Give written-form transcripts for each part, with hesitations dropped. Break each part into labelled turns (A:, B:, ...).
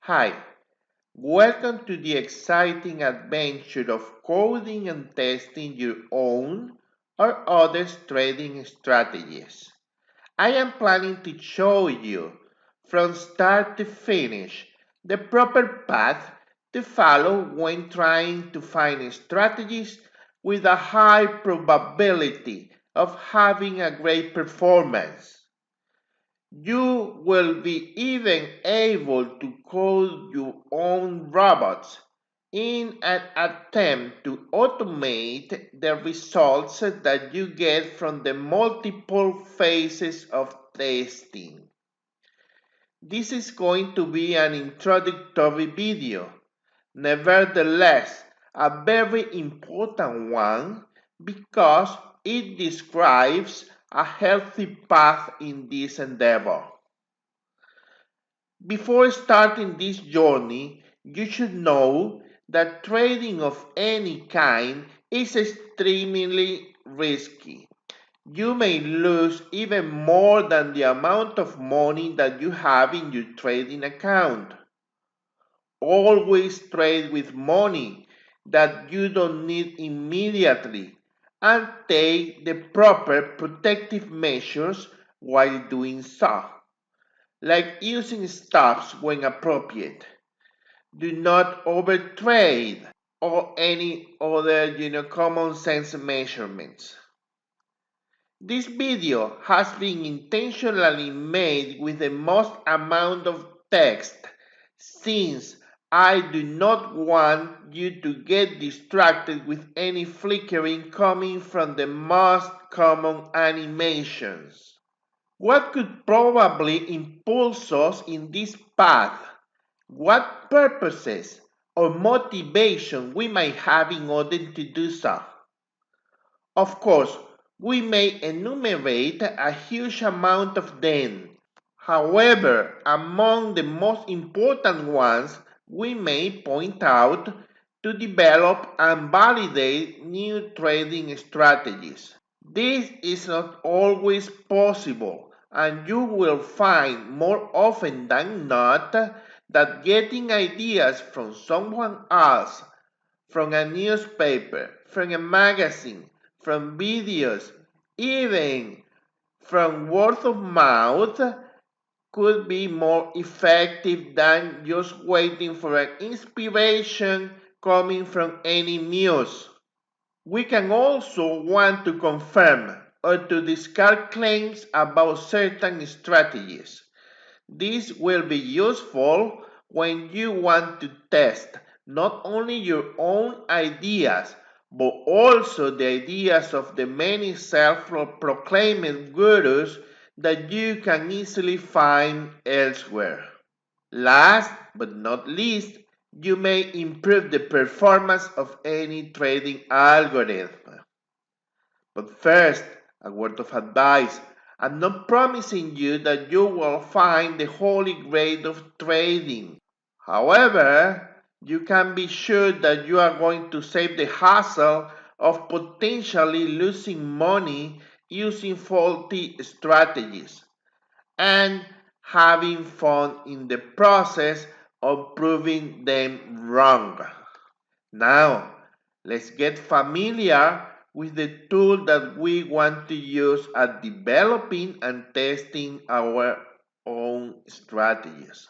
A: Hi, welcome to the exciting adventure of coding and testing your own or others' trading strategies. I am planning to show you from start to finish the proper path to follow when trying to find strategies with a high probability of having a great performance. You will be even able to code your own robots in an attempt to automate the results that you get from the multiple phases of testing. This is going to be an introductory video, nevertheless, a very important one because it describes a healthy path in this endeavor. Before starting this journey, you should know that trading of any kind is extremely risky. You may lose even more than the amount of money that you have in your trading account. Always trade with money that you don't need immediately and take the proper protective measures while doing so, like using stops when appropriate. Do not overtrade or any other common sense measurements. This video has been intentionally made with the most amount of text since I do not want you to get distracted with any flickering coming from the most common animations. What could probably impulse us in this path? What purposes or motivation we might have in order to do so? Of course, we may enumerate a huge amount of them. However, among the most important ones, we may point out to develop and validate new trading strategies. This is not always possible, and you will find more often than not that getting ideas from someone else, from a newspaper, from a magazine, from videos, even from word of mouth could be more effective than just waiting for an inspiration coming from any news. We can also want to confirm or to discard claims about certain strategies. This will be useful when you want to test not only your own ideas, but also the ideas of the many self-proclaimed gurus that you can easily find elsewhere. Last but not least, you may improve the performance of any trading algorithm. But first, a word of advice. I'm not promising you that you will find the holy grail of trading. However, you can be sure that you are going to save the hassle of potentially losing money using faulty strategies and having fun in the process of proving them wrong. Now, let's get familiar with the tool that we want to use at developing and testing our own strategies.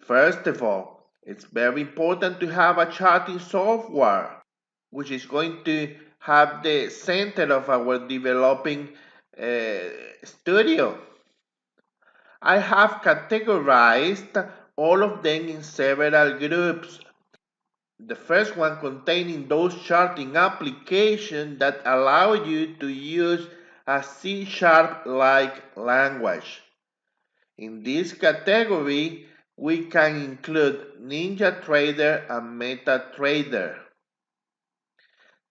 A: First of all, it's very important to have a charting software, which is going to have the center of our developing studio. I have categorized all of them in several groups. The first one containing those charting applications that allow you to use a C-sharp-like language. In this category, we can include NinjaTrader and MetaTrader.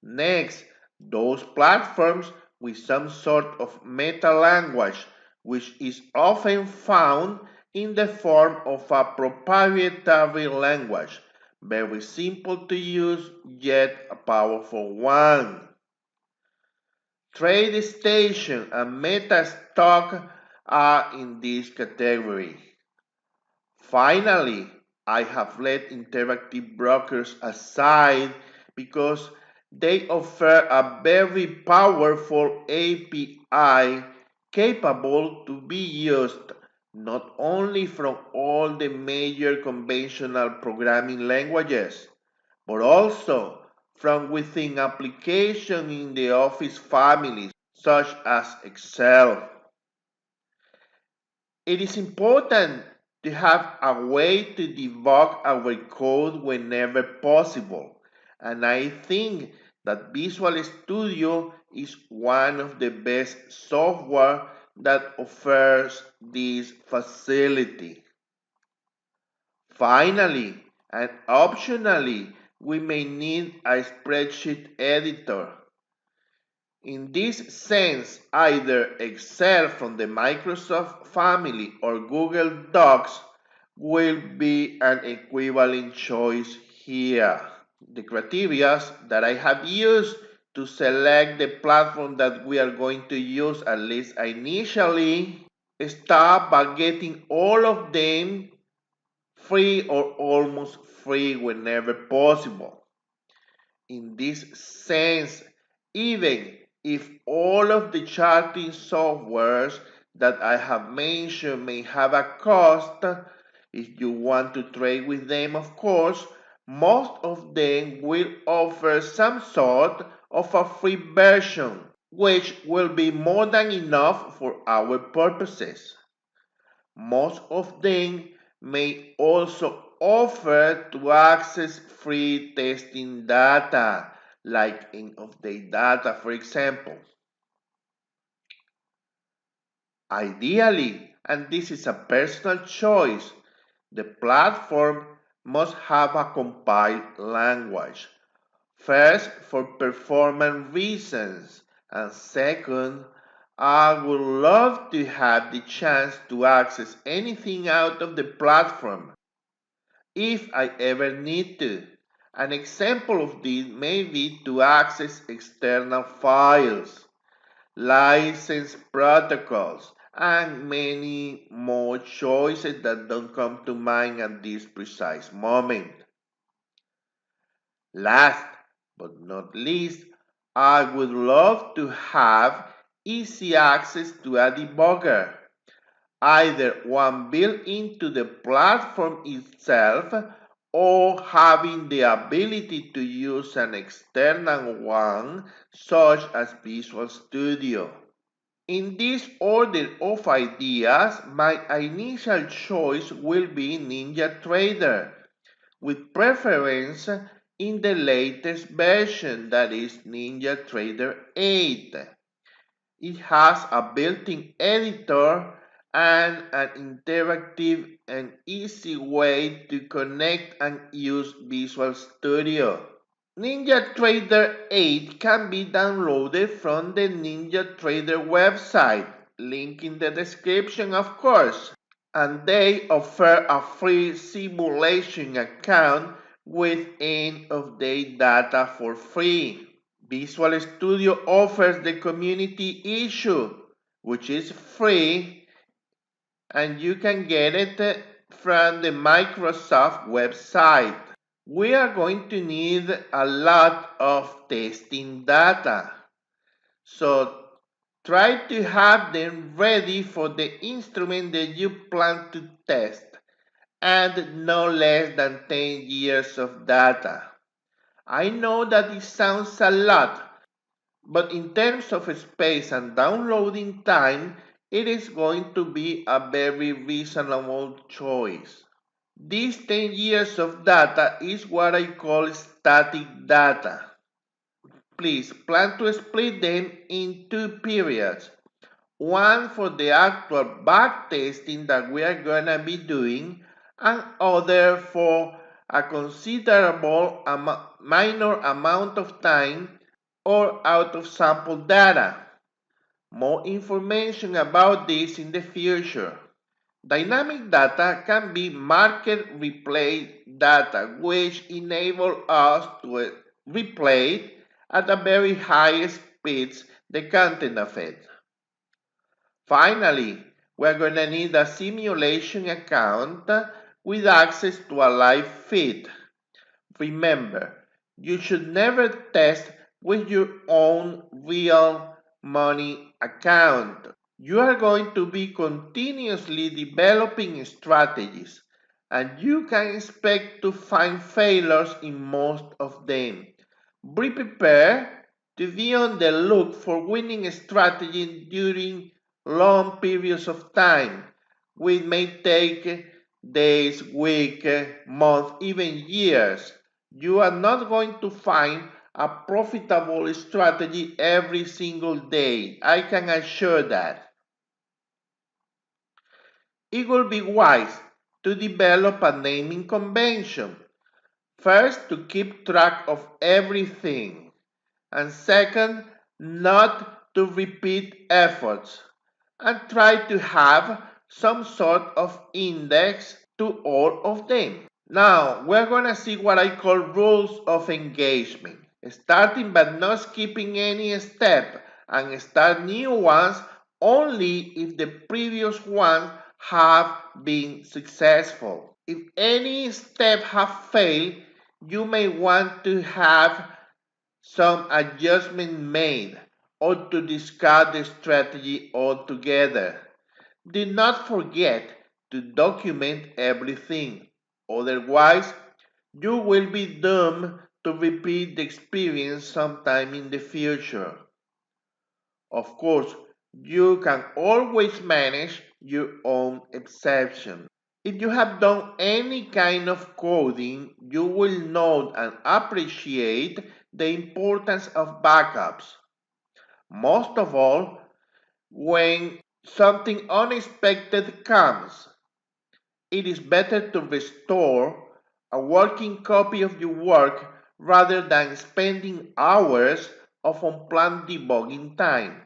A: Next, those platforms with some sort of meta language, which is often found in the form of a proprietary language, very simple to use yet a powerful one. TradeStation and MetaStock are in this category. Finally, I have let interactive brokers aside because they offer a very powerful API capable to be used not only from all the major conventional programming languages, but also from within applications in the Office family, such as Excel. It is important to have a way to debug our code whenever possible, and I think that Visual Studio is one of the best software that offers this facility. Finally, and optionally, we may need a spreadsheet editor. In this sense, either Excel from the Microsoft family or Google Docs will be an equivalent choice here. The criteria that I have used to select the platform that we are going to use, at least initially, start by getting all of them free or almost free whenever possible. In this sense, even if all of the charting softwares that I have mentioned may have a cost, if you want to trade with them, of course, most of them will offer some sort of a free version, which will be more than enough for our purposes. Most of them may also offer to access free testing data, like end of day data, for example. Ideally, and this is a personal choice, the platform must have a compiled language. First, for performance reasons, and second, I would love to have the chance to access anything out of the platform if I ever need to. An example of this may be to access external files, license protocols, and many more choices that don't come to mind at this precise moment. Last but not least, I would love to have easy access to a debugger, either one built into the platform itself or having the ability to use an external one such as Visual Studio. In this order of ideas, my initial choice will be NinjaTrader, with preference in the latest version, that is NinjaTrader 8. It has a built-in editor and an interactive and easy way to connect and use Visual Studio. NinjaTrader 8 can be downloaded from the NinjaTrader website, link in the description of course, and they offer a free simulation account with end-of-day data for free. Visual Studio offers the community issue, which is free, and you can get it from the Microsoft website. We are going to need a lot of testing data, so try to have them ready for the instrument that you plan to test, and no less than 10 years of data. I know that it sounds a lot, but in terms of space and downloading time, it is going to be a very reasonable choice. These 10 years of data is what I call static data. Please plan to split them in two periods. One for the actual back testing that we are going to be doing, and other for a considerable minor amount of time or out of sample data. More information about this in the future. Dynamic data can be market replay data, which enable us to replay at a very high speeds the content of it. Finally, we're going to need a simulation account with access to a live feed. Remember, you should never test with your own real money account. You are going to be continuously developing strategies, and you can expect to find failures in most of them. Be prepared to be on the look for winning strategies during long periods of time, which may take days, weeks, months, even years. You are not going to find a profitable strategy every single day. I can assure that. It will be wise to develop a naming convention. First, to keep track of everything, and second, not to repeat efforts, and try to have some sort of index to all of them. Now, we're going to see what I call rules of engagement, starting but not skipping any step, and start new ones only if the previous ones have been successful. If any step have failed, you may want to have some adjustment made or to discard the strategy altogether. Do not forget to document everything, otherwise you will be doomed to repeat the experience sometime in the future. Of course, you can always manage your own exception. If you have done any kind of coding, you will know and appreciate the importance of backups. Most of all, when something unexpected comes, it is better to restore a working copy of your work rather than spending hours of unplanned debugging time.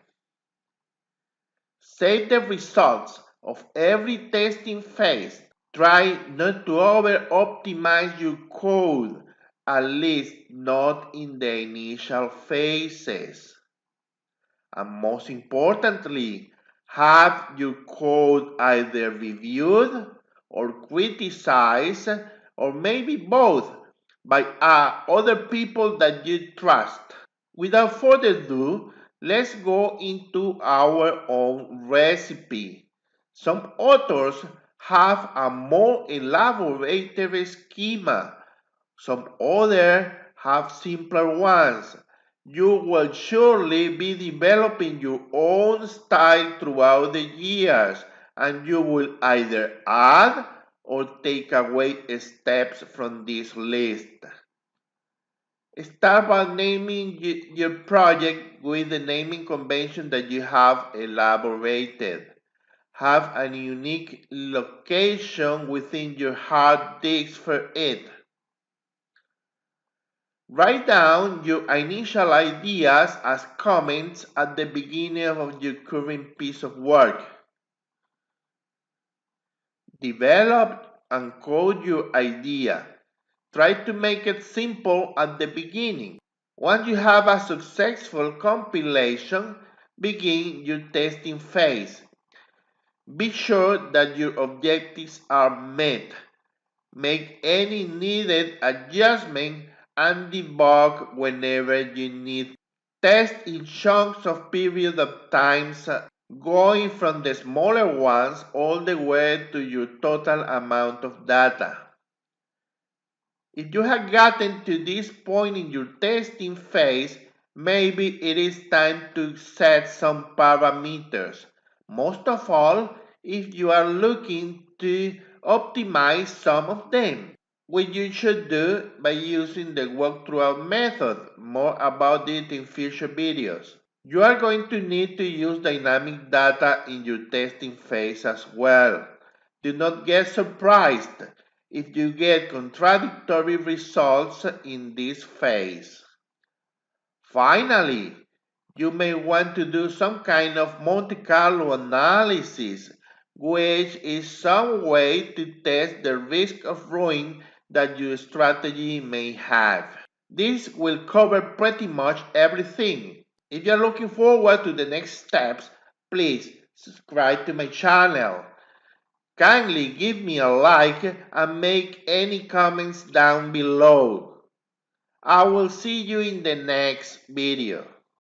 A: Save the results of every testing phase. Try not to over-optimize your code, at least not in the initial phases. And most importantly, have your code either reviewed or criticized, or maybe both, by other people that you trust. Without further ado, let's go into our own recipe. Some authors have a more elaborated schema. Some others have simpler ones. You will surely be developing your own style throughout the years, and you will either add or take away steps from this list. Start by naming your project with the naming convention that you have elaborated. Have a unique location within your hard disk for it. Write down your initial ideas as comments at the beginning of your current piece of work. Develop and code your idea. Try to make it simple at the beginning. Once you have a successful compilation, begin your testing phase. Be sure that your objectives are met. Make any needed adjustment and debug whenever you need. Test in chunks of period of times, going from the smaller ones all the way to your total amount of data. If you have gotten to this point in your testing phase, maybe it is time to set some parameters. Most of all, if you are looking to optimize some of them, which you should do by using the walkthrough method. More about it in future videos. You are going to need to use dynamic data in your testing phase as well. Do not get surprised if you get contradictory results in this phase. Finally, you may want to do some kind of Monte Carlo analysis, which is some way to test the risk of ruin that your strategy may have. This will cover pretty much everything. If you're looking forward to the next steps, please subscribe to my channel. Kindly give me a like and make any comments down below. I will see you in the next video.